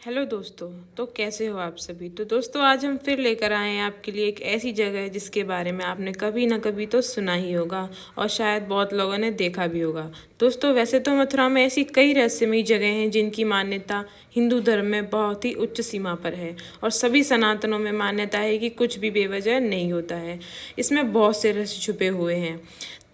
Hello दोस्तों। तो कैसे हो आप सभी। तो दोस्तों आज हम फिर लेकर आए हैं आपके लिए एक ऐसी जगह जिसके बारे में आपने कभी ना कभी तो सुना ही होगा और शायद बहुत लोगों ने देखा भी होगा। दोस्तों वैसे तो मथुरा में ऐसी कई रहस्यमयी जगह हैं जिनकी मान्यता हिंदू धर्म में बहुत ही उच्च सीमा पर है और सभी सनातनों में मान्यता है कि कुछ भी बेवजह नहीं होता है। इसमें बहुत से रहस्य छुपे हुए हैं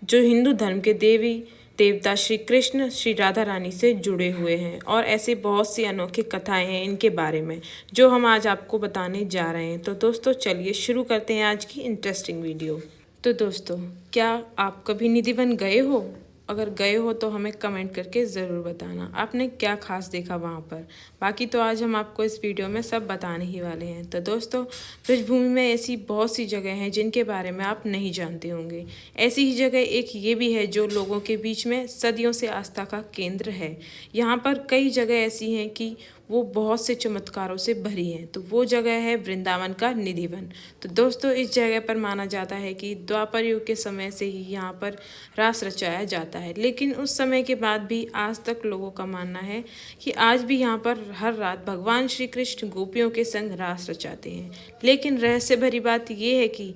जो हिंदू धर्म के देवी देवता श्री कृष्ण श्री राधा रानी से जुड़े हुए हैं और ऐसे बहुत सी अनोखी कथाएं हैं इनके बारे में जो हम आज आपको बताने जा रहे हैं। तो दोस्तों चलिए शुरू करते हैं आज की इंटरेस्टिंग वीडियो। तो दोस्तों क्या आप कभी निधिवन गए हो? अगर गए हो तो हमें कमेंट करके ज़रूर बताना आपने क्या खास देखा वहाँ पर। बाकी तो आज हम आपको इस वीडियो में सब बताने ही वाले हैं। तो दोस्तों ब्रजभूमि में ऐसी बहुत सी जगह हैं जिनके बारे में आप नहीं जानते होंगे। ऐसी ही जगह एक ये भी है जो लोगों के बीच में सदियों से आस्था का केंद्र है। यहाँ पर कई जगह ऐसी हैं कि वो बहुत से चमत्कारों से भरी हैं। तो वो जगह है वृंदावन का निधिवन। तो दोस्तों इस जगह पर माना जाता है कि द्वापर युग के समय से ही यहाँ पर रास रचाया जाता है, लेकिन उस समय के बाद भी आज तक लोगों का मानना है कि आज भी यहाँ पर हर रात भगवान श्री कृष्ण गोपियों के संग रास रचाते हैं। लेकिन रहस्य भरी बात ये है कि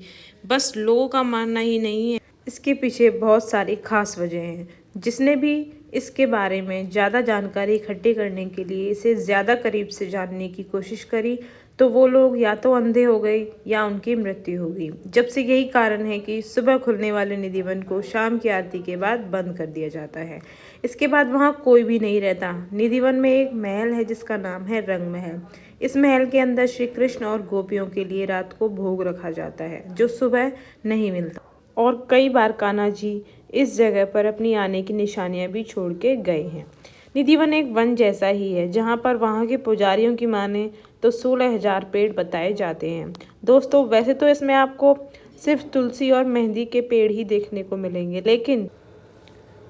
बस लोगों का मानना ही नहीं है, इसके पीछे बहुत सारी खास वजह हैं। जिसने भी इसके बारे में ज़्यादा जानकारी इकट्ठी करने के लिए इसे ज़्यादा करीब से जानने की कोशिश करी तो वो लोग या तो अंधे हो गए या उनकी मृत्यु हो गई। जब से यही कारण है कि सुबह खुलने वाले निधिवन को शाम की आरती के बाद बंद कर दिया जाता है। इसके बाद वहाँ कोई भी नहीं रहता। निधिवन में एक महल है जिसका नाम है रंग महल। इस महल के अंदर श्री कृष्ण और गोपियों के लिए रात को भोग रखा जाता है जो सुबह नहीं मिलता। और कई बार कान्हा जी इस जगह पर अपनी आने की निशानियां भी छोड़ के गए हैं। निधिवन एक वन जैसा ही है जहां पर वहां के पुजारियों की माने तो 16,000 पेड़ बताए जाते हैं। दोस्तों वैसे तो इसमें आपको सिर्फ तुलसी और मेहंदी के पेड़ ही देखने को मिलेंगे, लेकिन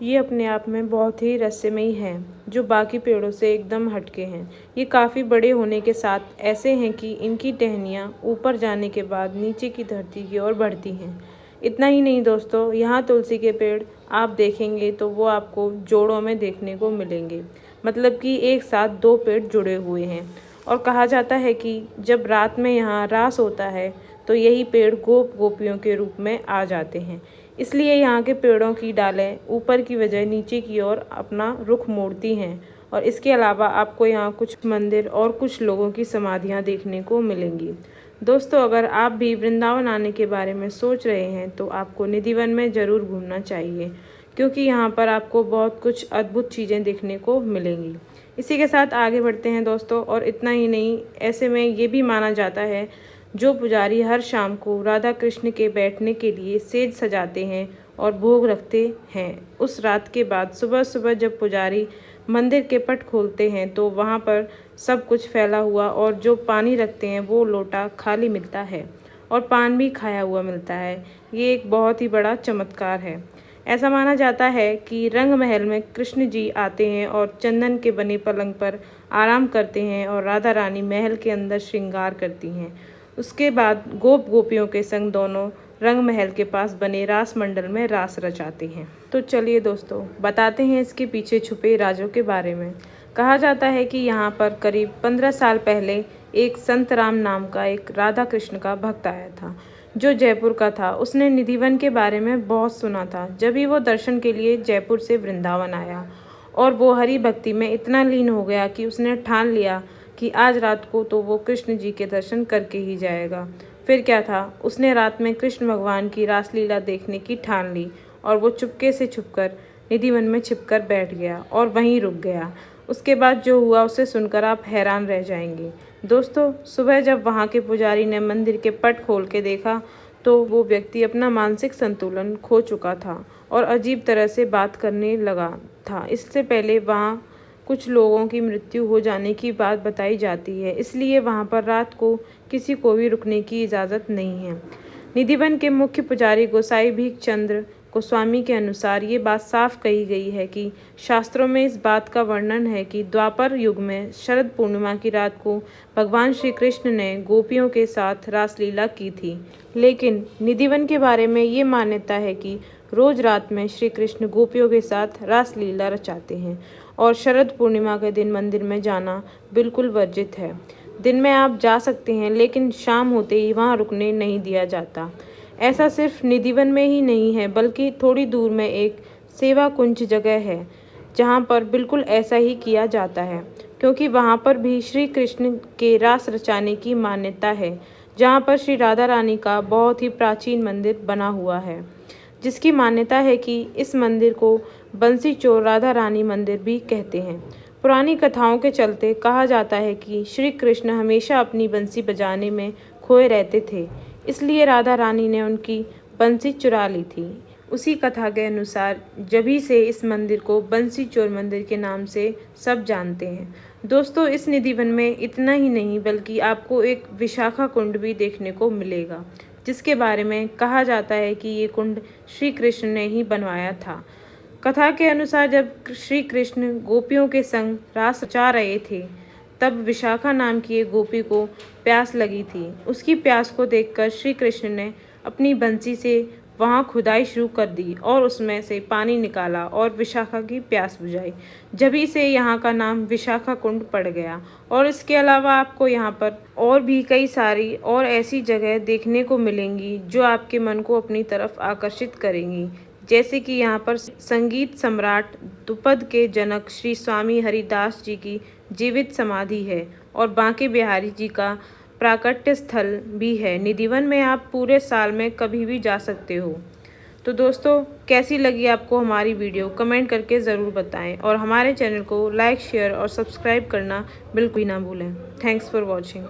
ये अपने आप में बहुत ही रहस्यमयी हैं जो बाकी पेड़ों से एकदम हटके हैं। ये काफ़ी बड़े होने के साथ ऐसे हैं कि इनकी टहनियाँ ऊपर जाने के बाद नीचे की धरती की ओर बढ़ती हैं। इतना ही नहीं दोस्तों, यहाँ तुलसी के पेड़ आप देखेंगे तो वो आपको जोड़ों में देखने को मिलेंगे, मतलब कि एक साथ दो पेड़ जुड़े हुए हैं। और कहा जाता है कि जब रात में यहाँ रास होता है तो यही पेड़ गोप गोपियों के रूप में आ जाते हैं। इसलिए यहाँ के पेड़ों की डालें ऊपर की बजाय नीचे की ओर अपना रुख मोड़ती हैं। और इसके अलावा आपको यहाँ कुछ मंदिर और कुछ लोगों की समाधियाँ देखने को मिलेंगी। दोस्तों अगर आप भी वृंदावन आने के बारे में सोच रहे हैं तो आपको निधिवन में ज़रूर घूमना चाहिए, क्योंकि यहाँ पर आपको बहुत कुछ अद्भुत चीज़ें देखने को मिलेंगी। इसी के साथ आगे बढ़ते हैं दोस्तों। और इतना ही नहीं, ऐसे में ये भी माना जाता है जो पुजारी हर शाम को राधा कृष्ण के बैठने के लिए सेज सजाते हैं और भोग रखते हैं, उस रात के बाद सुबह सुबह जब पुजारी मंदिर के पट खोलते हैं तो वहाँ पर सब कुछ फैला हुआ और जो पानी रखते हैं वो लोटा खाली मिलता है और पान भी खाया हुआ मिलता है। ये एक बहुत ही बड़ा चमत्कार है। ऐसा माना जाता है कि रंग महल में कृष्ण जी आते हैं और चंदन के बने पलंग पर आराम करते हैं और राधा रानी महल के अंदर श्रृंगार करती हैं। उसके बाद गोप गोपियों के संग दोनों रंग महल के पास बने रास मंडल में रास रचाते हैं। तो चलिए दोस्तों बताते हैं इसके पीछे छुपे राजों के बारे में। कहा जाता है कि यहाँ पर करीब 15 साल पहले एक संत राम नाम का एक राधा कृष्ण का भक्त आया था जो जयपुर का था। उसने निधिवन के बारे में बहुत सुना था। जब ही वो दर्शन के लिए जयपुर से वृंदावन आया और वो हरि भक्ति में इतना लीन हो गया कि उसने ठान लिया कि आज रात को तो वो कृष्ण जी के दर्शन करके ही जाएगा। फिर क्या था, उसने रात में कृष्ण भगवान की रासलीला देखने की ठान ली और वो चुपके से छुपकर निधिवन में छिपकर बैठ गया और वहीं रुक गया। उसके बाद जो हुआ उसे सुनकर आप हैरान रह जाएंगे। दोस्तों सुबह जब वहाँ के पुजारी ने मंदिर के पट खोल के देखा तो वो व्यक्ति अपना मानसिक संतुलन खो चुका था और अजीब तरह से बात करने लगा था। इससे पहले वहाँ कुछ लोगों की मृत्यु हो जाने की बात बताई जाती है, इसलिए वहाँ पर रात को किसी को भी रुकने की इजाज़त नहीं है। निधिवन के मुख्य पुजारी गोसाई भीखचंद्र गोस्वामी के अनुसार ये बात साफ कही गई है कि शास्त्रों में इस बात का वर्णन है कि द्वापर युग में शरद पूर्णिमा की रात को भगवान श्री कृष्ण ने गोपियों के साथ रासलीला की थी। लेकिन निधिवन के बारे में ये मान्यता है कि रोज रात में श्री कृष्ण गोपियों के साथ रासलीला रचाते हैं और शरद पूर्णिमा के दिन मंदिर में जाना बिल्कुल वर्जित है। दिन में आप जा सकते हैं, लेकिन शाम होते ही वहाँ रुकने नहीं दिया जाता। ऐसा सिर्फ निधिवन में ही नहीं है, बल्कि थोड़ी दूर में एक सेवा कुंज जगह है, जहाँ पर बिल्कुल ऐसा ही किया जाता है, क्योंकि वहाँ पर भी श्री कृष्ण के रास रचाने की मान्यता है, जहाँ पर श्री राधा रानी का बहुत ही प्राचीन मंदिर बना हुआ है, जिसकी मान्यता है कि इस मंदिर को बंसी चोर राधा रानी मंदिर भी कहते हैं। पुरानी कथाओं के चलते कहा जाता है कि श्री कृष्ण हमेशा अपनी बंसी बजाने में खोए रहते थे, इसलिए राधा रानी ने उनकी बंसी चुरा ली थी। उसी कथा के अनुसार जभी से इस मंदिर को बंसी चोर मंदिर के नाम से सब जानते हैं। दोस्तों, इस निधिवन में इतना ही नहीं, बल्कि आपको एक विशाखा कुंड भी देखने को मिलेगा, जिसके बारे में कहा जाता है कि ये कुंड श्री कृष्ण ने ही बनवाया था। कथा के अनुसार जब श्री कृष्ण गोपियों के संग रास रचा रहे थे, तब विशाखा नाम की एक गोपी को प्यास लगी थी। उसकी प्यास को देखकर श्री कृष्ण ने अपनी बंसी से वहाँ खुदाई शुरू कर दी और उसमें से पानी निकाला और विशाखा की प्यास बुझाई। जभी से यहाँ का नाम विशाखा कुंड पड़ गया। और इसके अलावा आपको यहाँ पर और भी कई सारी और ऐसी जगह देखने को मिलेंगी जो आपके मन को अपनी तरफ आकर्षित करेंगी, जैसे कि यहाँ पर संगीत सम्राट द्रुपद के जनक श्री स्वामी हरिदास जी की जीवित समाधि है और बांके बिहारी जी का प्राकट्य स्थल भी है। निधिवन में आप पूरे साल में कभी भी जा सकते हो। तो दोस्तों, कैसी लगी आपको हमारी वीडियो, कमेंट करके ज़रूर बताएं और हमारे चैनल को लाइक, शेयर और सब्सक्राइब करना बिल्कुल ना भूलें। Thanks for watching.